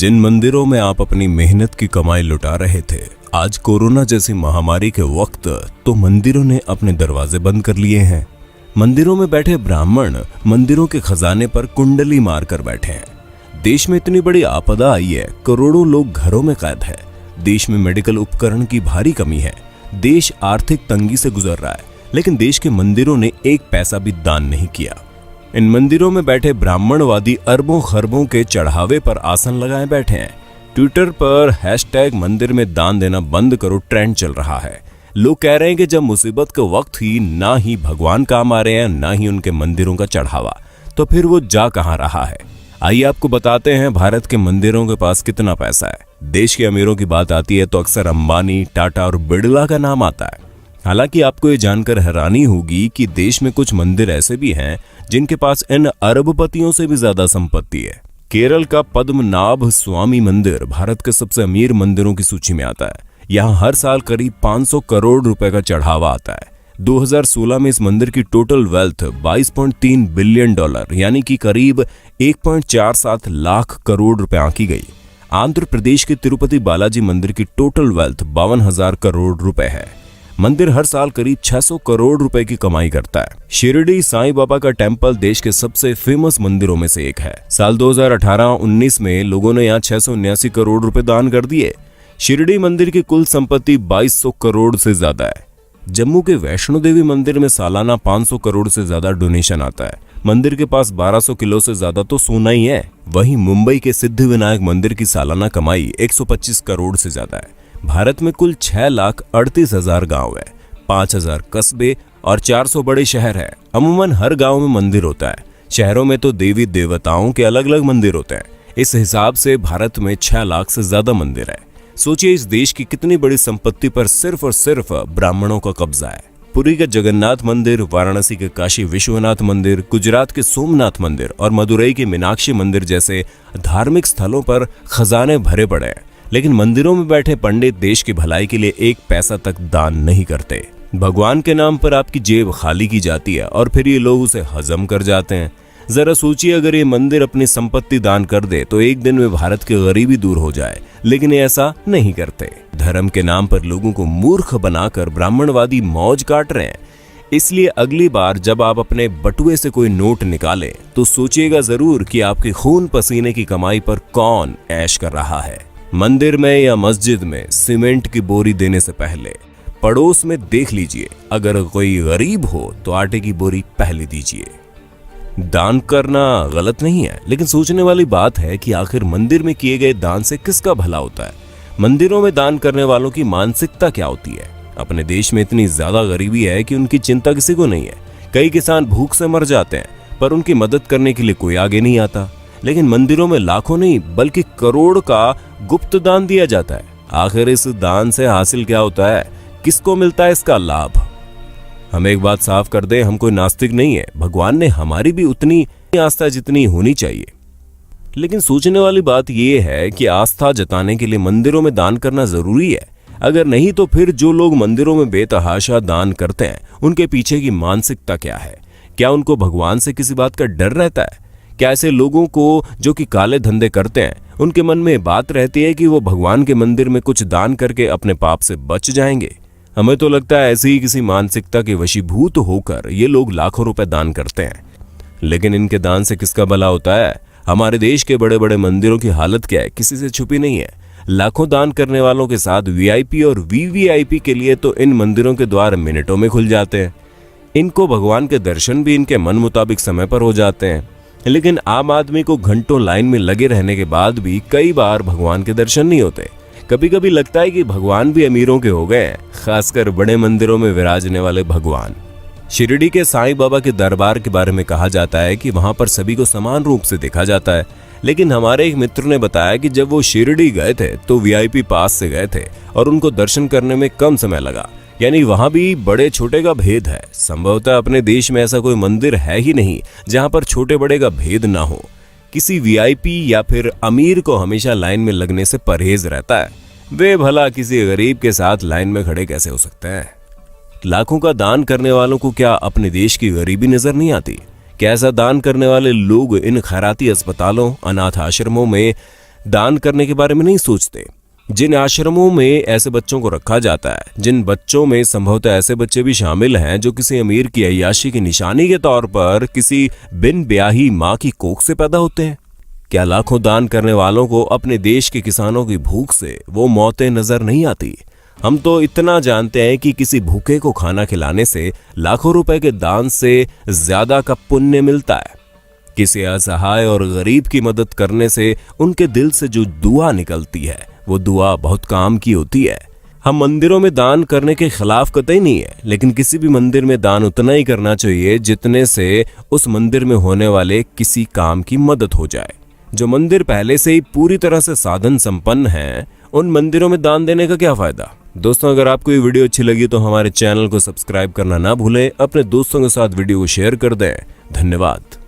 जिन मंदिरों में आप अपनी मेहनत की कमाई लुटा रहे थे, आज कोरोना जैसी महामारी के वक्त तो मंदिरों ने अपने दरवाजे बंद कर लिए हैं। मंदिरों में बैठे ब्राह्मण मंदिरों के खजाने पर कुंडली मारकर बैठे हैं। देश में इतनी बड़ी आपदा आई है, करोड़ों लोग घरों में कैद है। देश में मेडिकल उपकरण की भारी कमी है। देश आर्थिक तंगी से गुजर रहा है, लेकिन देश के मंदिरों ने एक पैसा भी दान नहीं किया। इन मंदिरों में बैठे ब्राह्मणवादी अरबों खरबों के चढ़ावे पर आसन लगाए बैठे हैं। ट्विटर पर हैशटैग मंदिर में दान देना बंद करो ट्रेंड चल रहा है। लोग कह रहे हैं कि जब मुसीबत के वक्त ही ना ही भगवान काम आ रहे हैं, ना ही उनके मंदिरों का चढ़ावा, तो फिर वो जा कहां रहा है। आइए आपको बताते हैं भारत के मंदिरों के पास कितना पैसा है। देश के अमीरों की बात आती है तो अक्सर अंबानी, टाटा और बिड़ला का नाम आता है। हालांकि आपको ये जानकर हैरानी होगी कि देश में कुछ मंदिर ऐसे भी हैं जिनके पास इन अरबपतियों से भी ज्यादा संपत्ति है। केरल का पद्मनाभ स्वामी मंदिर भारत के सबसे अमीर मंदिरों की सूची में आता है। यहाँ हर साल करीब 500 करोड़ रुपए का चढ़ावा आता है। 2016 में इस मंदिर की टोटल वेल्थ $22.3 बिलियन यानी कि करीब 1.47 लाख करोड़ रुपए आंकी गई। आंध्र प्रदेश के तिरुपति बालाजी मंदिर की टोटल वेल्थ 52,000 करोड़ रुपए है। मंदिर हर साल करीब 600 करोड़ रुपए की कमाई करता है। शिरडी साईं बाबा का टेम्पल देश के सबसे फेमस मंदिरों में से एक है। साल 2018-19 में लोगों ने यहाँ 679 करोड़ रुपए दान कर दिए। शिरडी मंदिर की कुल संपत्ति 2200 करोड़ से ज्यादा है। जम्मू के वैष्णो देवी मंदिर में सालाना 500 करोड़ से ज्यादा डोनेशन आता है। मंदिर के पास 1200 किलो से ज्यादा तो सोना ही है। वहीं मुंबई के सिद्धिविनायक मंदिर की सालाना कमाई 125 करोड़ से ज्यादा है। भारत में कुल 6,38,000 गांव है, 5,000 कस्बे और 400 बड़े शहर है। अमूमन हर गांव में मंदिर होता है। शहरों में तो देवी देवताओं के अलग अलग मंदिर होते हैं। इस हिसाब से भारत में 6 लाख से ज्यादा मंदिर है। सोचिए इस देश की कितनी बड़ी संपत्ति पर सिर्फ और सिर्फ ब्राह्मणों का कब्जा है। पुरी का जगन्नाथ मंदिर, वाराणसी के काशी विश्वनाथ मंदिर, गुजरात के सोमनाथ मंदिर और मदुरई के मीनाक्षी मंदिर जैसे धार्मिक स्थलों पर खजाने भरे पड़े हैं, लेकिन मंदिरों में बैठे पंडित देश की भलाई के लिए एक पैसा तक दान नहीं करते। भगवान के नाम पर आपकी जेब खाली की जाती है और फिर ये लोग उसे हजम कर जाते हैं। जरा सोचिए, अगर ये मंदिर अपनी संपत्ति दान कर दे तो एक दिन में भारत की गरीबी दूर हो जाए, लेकिन ये ऐसा नहीं करते। धर्म के नाम पर लोगों को मूर्ख बनाकर ब्राह्मणवादी मौज काट रहे हैं। इसलिए अगली बार जब आप अपने बटुए से कोई नोट निकालें तो सोचिएगा जरूर कि आपके खून पसीने की कमाई पर कौन ऐश कर रहा है। मंदिर में या मस्जिद में सीमेंट की बोरी देने से पहले पड़ोस में देख लीजिए, अगर कोई गरीब हो तो आटे की बोरी पहले दीजिए। दान करना गलत नहीं है, लेकिन सोचने वाली बात है कि आखिर मंदिर में किए गए दान से किसका भला होता है। मंदिरों में दान करने वालों की मानसिकता क्या होती है। अपने देश में इतनी ज्यादा गरीबी है कि उनकी चिंता किसी को नहीं है। कई किसान भूख से मर जाते हैं, पर उनकी मदद करने के लिए कोई आगे नहीं आता। लेकिन मंदिरों में लाखों नहीं बल्कि करोड़ का गुप्त दान दिया जाता है। आखिर इस दान से हासिल क्या होता है, किसको मिलता है इसका लाभ। हम एक बात साफ कर दें, हम कोई नास्तिक नहीं है। भगवान ने हमारी भी उतनी आस्था जितनी होनी चाहिए। लेकिन सोचने वाली बात यह है कि आस्था जताने के लिए मंदिरों में दान करना जरूरी है। अगर नहीं तो फिर जो लोग मंदिरों में बेतहाशा दान करते हैं, उनके पीछे की मानसिकता क्या है। क्या उनको भगवान से किसी बात का डर रहता है? क्या ऐसे लोगों को जो कि काले धंधे करते हैं, उनके मन में बात रहती है कि वो भगवान के मंदिर में कुछ दान करके अपने पाप से बच जाएंगे? हमें तो लगता है ऐसी ही किसी मानसिकता के वशीभूत होकर ये लोग लाखों रुपए दान करते हैं। लेकिन इनके दान से किसका भला होता है? हमारे देश के बड़े बड़े मंदिरों की हालत क्या है, किसी से छुपी नहीं है। लाखों दान करने वालों के साथ वीआईपी और वीवीआईपी के लिए तो इन मंदिरों के द्वार मिनटों में खुल जाते हैं। इनको भगवान के दर्शन भी इनके मन मुताबिक समय पर हो जाते हैं। लेकिन आम आदमी को घंटों लाइन में लगे रहने के बाद भी कई बार भगवान के दर्शन नहीं होते। कभी कभी लगता है कि भगवान भी अमीरों के हो गए हैं, खासकर बड़े मंदिरों में विराजने वाले भगवान। शिरडी के साईं बाबा के दरबार के बारे में कहा जाता है कि वहां पर सभी को समान रूप से देखा जाता है। लेकिन हमारे एक मित्र ने बताया कि जब वो शिरडी गए थे तो वीआईपी पास से गए थे और उनको दर्शन करने में कम समय लगा। यानी वहां भी बड़े छोटे का भेद है। संभवतः अपने देश में ऐसा कोई मंदिर है ही नहीं जहां पर छोटे बड़े का भेद ना हो। किसी वीआईपी या फिर अमीर को हमेशा लाइन में लगने से परहेज रहता है। वे भला किसी गरीब के साथ लाइन में खड़े कैसे हो सकते हैं? लाखों का दान करने वालों को क्या अपने देश की गरीबी नजर नहीं आती? क्या ऐसा दान करने वाले लोग इन खैराती अस्पतालों, अनाथ आश्रमों में दान करने के बारे में नहीं सोचते। जिन आश्रमों में ऐसे बच्चों को रखा जाता है, जिन बच्चों में संभवतः ऐसे बच्चे भी शामिल हैं जो किसी अमीर की अय्याशी की निशानी के तौर पर किसी बिन ब्याही माँ की कोख से पैदा होते हैं, क्या लाखों दान करने वालों को अपने देश के किसानों की भूख से वो मौतें नजर नहीं आती? हम तो इतना जानते हैं कि किसी भूखे को खाना खिलाने से लाखों रुपए के दान से ज्यादा का पुण्य मिलता है। किसी असहाय और गरीब की मदद करने से उनके दिल से जो दुआ निकलती है वो दुआ बहुत काम की होती है। हम मंदिरों में दान करने के खिलाफ कतई नहीं है, लेकिन किसी भी मंदिर में दान उतना ही करना चाहिए जितने से उस मंदिर में होने वाले किसी काम की मदद हो जाए। जो मंदिर पहले से ही पूरी तरह से साधन संपन्न हैं, उन मंदिरों में दान देने का क्या फायदा। दोस्तों, अगर आपको ये वीडियो अच्छी लगी तो हमारे चैनल को सब्सक्राइब करना ना भूलें, अपने दोस्तों के साथ वीडियो को शेयर कर दें। धन्यवाद।